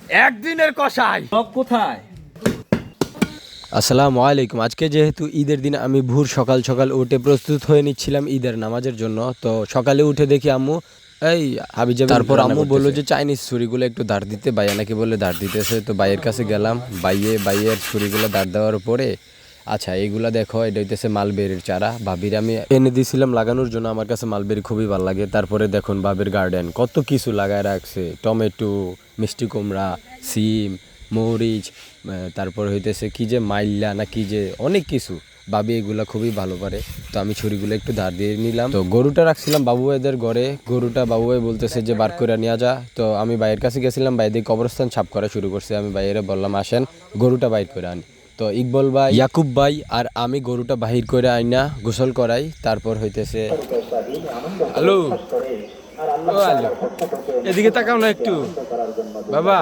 একদিনের কষাই সব কোথায়? আসসালামু আলাইকুম। আজকে যেহেতু ঈদের দিন আমি ভোর সকাল সকাল উঠে প্রস্তুত হয়ে নিচ্ছিলাম ঈদের নামাজের জন্য। তো সকালে উঠে দেখি আম্মু এই হাবিজাবি, তারপর আম্মু বললো যে চাইনিজ ছুরিগুলো একটু ধার দিতে, ভাইয়া নাকি বলে ধার দিতেছে। তো ভাইয়ের কাছে গেলাম, ভাইয়ের ছুরিগুলো ধার দেওয়ার পরে আচ্ছা এইগুলা দেখো, এটা হইতেছে মালবেরির চারা। ভাবির আমি এনে দিয়েছিলাম লাগানোর জন্য, আমার কাছে মালবেরি খুবই ভালো লাগে। তারপরে দেখুন ভাবির গার্ডেন কত কিছু লাগায় রাখছে, টমেটো, মিষ্টি কুমড়া, সিম, মরিচ, তারপর হইতেছে কি যে মাইল্লা না কি যে অনেক কিছু। ভাবি এগুলা খুবই ভালো পারে। তো আমি ছুরিগুলো একটু ধার দিয়ে নিলাম। তো গরুটা রাখছিলাম বাবু ভাইদের ঘরে, গরুটা বাবু ভাই বলতেছে যে বার করে নিয়ে যা। তো আমি ভাইয়ের কাছে গেছিলাম, ভাই দিয়ে কবরস্থান সাফ করা শুরু করছে। আমি ভাইয়েরা বললাম আসেন গরুটা বাইর করে আনি। তো ইকবল ভাই, ইয়াকুব ভাই আর আমি গরুটা বাহির করে আইনা গোসল করাই। তারপর হইতেছে হ্যালো, ও হ্যালো, এদিকে তাকাও না একটু বাবা,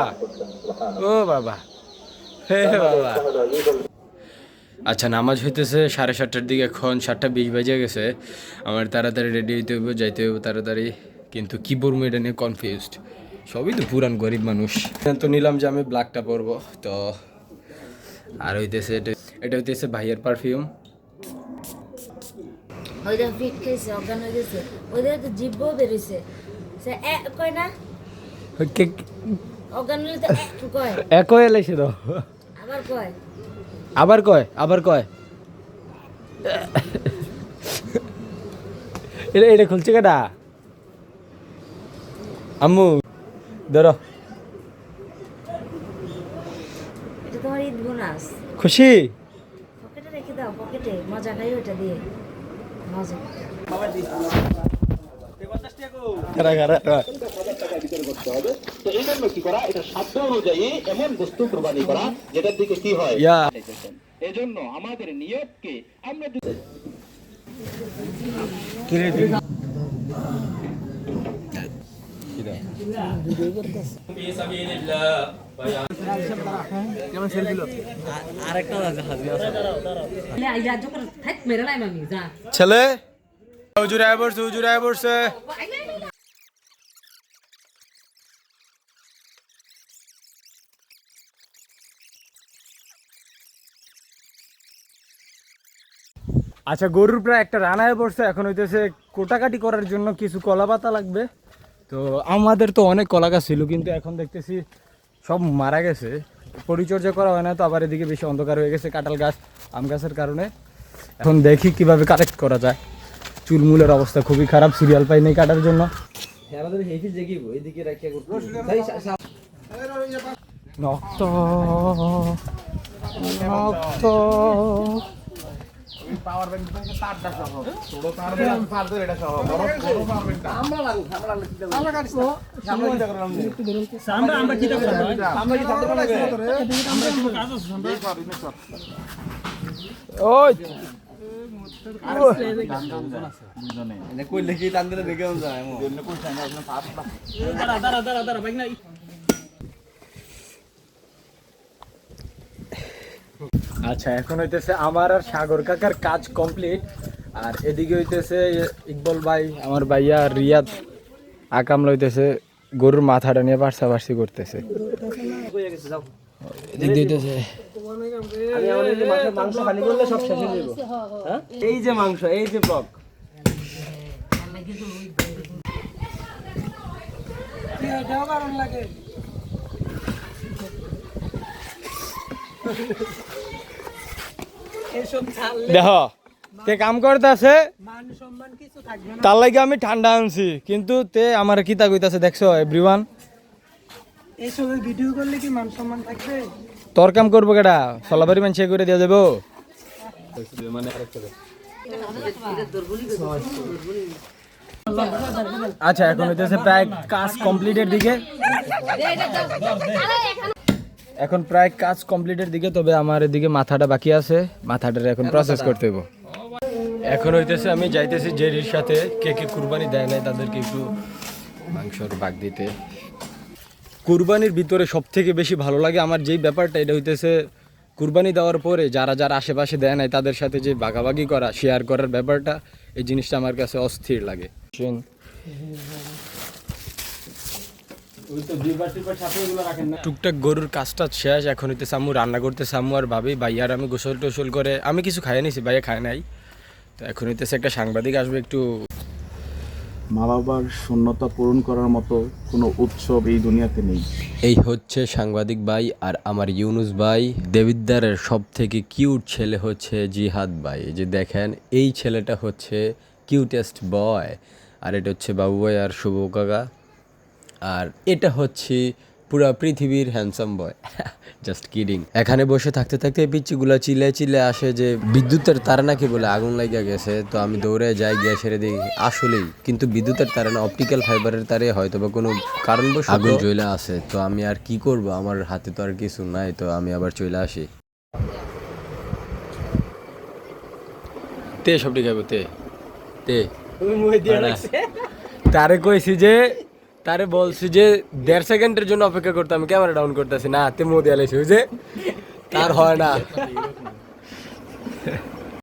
ও বাবা, হে বাবা। আচ্ছা নামাজ হইতেছে 7:30টার দিকে, এখন 7:20 বেজে গেছে। আমার তাড়াতাড়ি রেডি হইতে হইব, যাইতে হইব তাড়াতাড়ি। কিন্তু কি পরবো এটা নিয়ে কনফিউজড। সবই তো পুরান গরিব মানুষ। তো নিলাম যে আমি ব্ল্যাকটা পরবো। তো আর হইতেছে এটা হইতেছে ভাইয়ের পারফিউম। ওইটা ফিট খাইছে, অজ্ঞান হয়ে গেছে। ওইটা তো জিভও বেরিয়েছে। সে কয় না, অজ্ঞান হলে তো কয়, একই এলাইছে তো, আবার কয়। আবার কয় এটা খুলছে কেটা আম্মু ধরো। এটা তোমার ঈদ বোনাস। খুশি? পকেটে রেখে দাও, পকেটে মজা খাই ওইটা দিয়ে মজা। তো এই জন্য কি করা, এটা সাধ্য অনুযায়ী এমন বস্তু কোরবানি করা যেটার দিকে কি হয়। এজন্য আমাদের নিয়তকে আমরা ছেলে হুজুরায় পড়ছে। আচ্ছা গরুর প্রায় একটা রানায় পড়ছে, এখন হইতেছে কোটাকাটি করার জন্য কিছু কলা পাতা লাগবে। তো আমাদের তো অনেক কলা গাছ ছিল, কিন্তু এখন দেখতেছি সব মারা গেছে, পরিচর্যা করা হয় না। তো আবার এদিকে বেশি অন্ধকার হয়ে গেছে কাঁঠাল গাছ, আম গাছের কারণে। এখন দেখি কিভাবে কালেক্ট করা যায়। চুলমুলের অবস্থা খুবই খারাপ, সিরিয়াল পাই নেই কাটার জন্য। নক্ত নক্ত পাওয়ার ব্যাংক থেকে তারটা সহ ছোট তার ব্যাংক ফালতু এটা সহ বড় বড় পাওয়ার ব্যাংক আমরা কাটিস না, আমরা কি করলাম আমরা কি করলাম আমরা কি থাকতে পারবে আমরা কি কাজ আছে ওই এটা কই লেখি টান দিলে দেখে যায় এমন জন্য কই চাই না আপনার পাস দাঁড়া ভাই না। আচ্ছা এখন হইতেছে আমার আর সাগর কাকার কাজ কমপ্লিট। আর এদিকে হইতেছে ইকবল ভাই, আমার ভাইয়া রিয়াদ আকাম লইতেছে গরুর মাথাটা নিয়ে পার্সাপার্সি করতেছে। এই যে মাংস, এই যে ব্লক দেখো তে কাম করতেছে, তার লাগে আমি ঠান্ডা আনছি, কিন্তু তে আমার কি তা কইতাছে দেখছো এভরিওয়ান। এইসবের ভিডিও করলে কি মান সম্মান থাকবে? তোর কাম করবো কেডা, সলাবারি মানুষ করে দিয়ে যাবো। আচ্ছা এখন হইতেছে প্রায় কাজ কমপ্লিটের দিকে, তবে আমার এদিকে মাথাটা বাকি আছে, মাথাটার এখন প্রসেস করতে হইব। এখন হইতেছে আমি যাইতেছি জেরির সাথে, কে কে কুরবানি দেয় নাই তাদেরকে একটু মাংসর ভাগ দিতে। কুরবানির ভিতরে সব থেকে বেশি ভালো লাগে আমার যেই ব্যাপারটা, এটা হইতেছে কুরবানি দেওয়ার পরে যারা যারা আশেপাশে দেয় নাই তাদের সাথে যে ভাগাভাগি করা, শেয়ার করার ব্যাপারটা, এই জিনিসটা আমার কাছে অস্থির লাগে। টুকটাক গরুর কাজটা শেষ, এখন হইতেছে আম্মু রান্না করতেছে, আম্মু আর ভাবি, ভাইয়ার আমি গোসল টোসল করে আমি কিছু খাইয়ে নিছি, ভাইয়া খায় নাই। তো এখন হইতেছে একটা সাংবাদিক আসবে, একটু মা বাবার শূন্যতা পূরণ করার মতো কোনো উৎসব এই দুনিয়াতে নেই। এই হচ্ছে সাংবাদিক ভাই আর আমার ইউনুস ভাই। দেবিদ্দারের সব থেকে কিউট ছেলে হচ্ছে জিহাদ ভাই। এই যে দেখেন, এই ছেলেটা হচ্ছে কিউটেস্ট বয়, আর এটা হচ্ছে বাবু ভাই আর শুভ কাকা, আর এটা হচ্ছে পুরা পৃথিবীর হ্যান্ডসাম বয়। Just kidding. এখানে বসে থাকতে থাকতে এই পিচ্চিগুলা চিল্লে চিল্লে আসে যে বিদ্যুতের তারে নাকি বলে আগুন লাগিয়া গেছে। তো আমি দৌড়ে যাই, গিয়ে সেরে দিই আসলেই কিন্তু বিদ্যুতের তারে না, অপটিক্যাল ফাইবারের তারে হয়তো বা কোনো কারণবশ আগুন জ্বলে আসে। তো আমি আর কি করব, আমার হাতে তো আর কিছু নাই, তো আমি আবার চলে আসি। তে সব ঠিক আছে, তে তে তারে কইছি যে, তারে বলছি যে 1.5 সেকেন্ডের জন্য অপেক্ষা করতে, আমি ক্যামেরা ডাউন করতেছি না, তে মুখ দিয়ে আলাইছি, বুঝে তার হয় না।